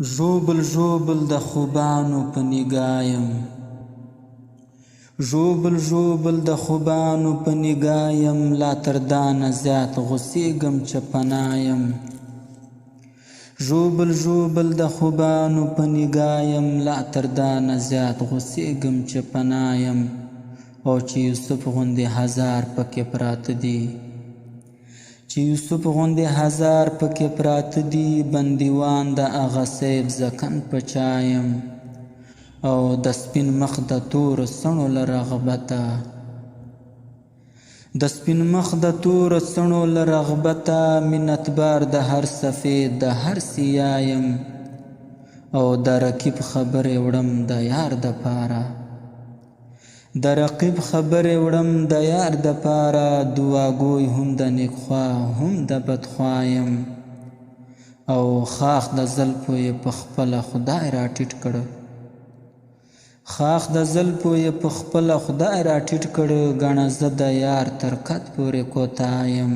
ژوبل ژوبل د خوبانو په نگایم ژوبل ژوبل د خوبانو په نگایم لا تر دانه زیات غوسیږم چې پنایم ژوبل ژوبل د خوبانو په نگایم لا تر دانه زیات غوسیږم چې پنایم او چې یوسف غوندې هزار پکې پراته دي چې یوسف غوندې هزار پکې پراته دي بندیوان د هغه سیب زکن په چایم او د سپین مخ د تور څڼو له رغبته د سپین مخ د تور څڼو له رغبته منتبار د هر سفید د هر سیایم او د رقیب خبرې وړم د یار د پاره د رقیب خبرې وړم د یار د پاره دعاګوی هم د نیکخوا هم د بدخوایم او خاخ د زلفو یې په خپله خدای راټیټ کړ خاخ د زلفو یې په خپله خدای راټیټ کړ ګڼه زه د یار تر قد پورې کوتایم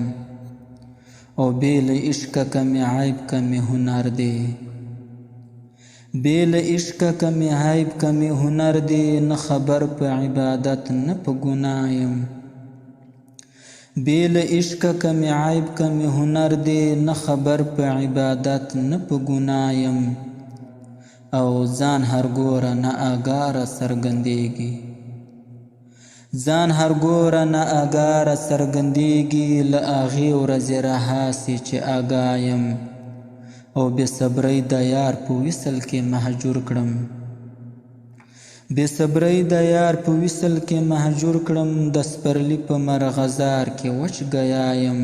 او بې له عشقه که مې عیب که مې هنر دی بې له عشقه که مې عیب که مې هنر دی نه خبر په عبادت نه په ګنایم بې له عشقه که مې عیب که مې هنر دی نه خبر په عبادت نه په ګنایم او ځان هر ګوره نه اګاره څرګندېږي ځان هر ګوره نه اګاره څرګندېږي له هغې ورځې راهاسې چې اګایم او بې صبرۍ د یار په وصل کې مهجور کړم بې صبرۍ د یار په وصل کې مهجور کړم د سپرلي په مرغزار کې وچ ګیایم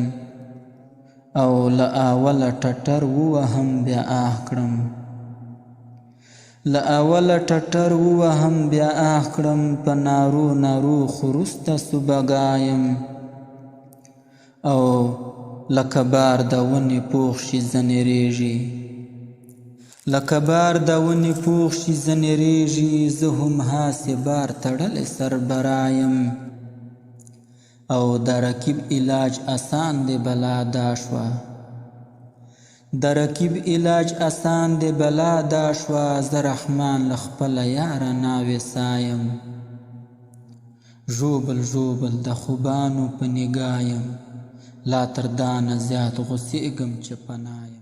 او له اوله ټټر ووهم بیا آه کړم له اوله ټټر ووهم بیا آه کړم په نارو نارو خروسته صبحګایم او لکه بار د ونې پوخ شي ځنې ریږي لکه بار د ونې پوخ شي ځنې ریږي زه هم هاسې بار تړلی سر برایم او د رقیب علاج اسان دی بلا دا شوه د رقیب علاج اسان دی بلا دا شوه زه رحمان له خپله یاره ناوې سایم ژوبل ژوبل د خوبانو په نگایم لا تر دانه زیات غوسیږم چې پنایم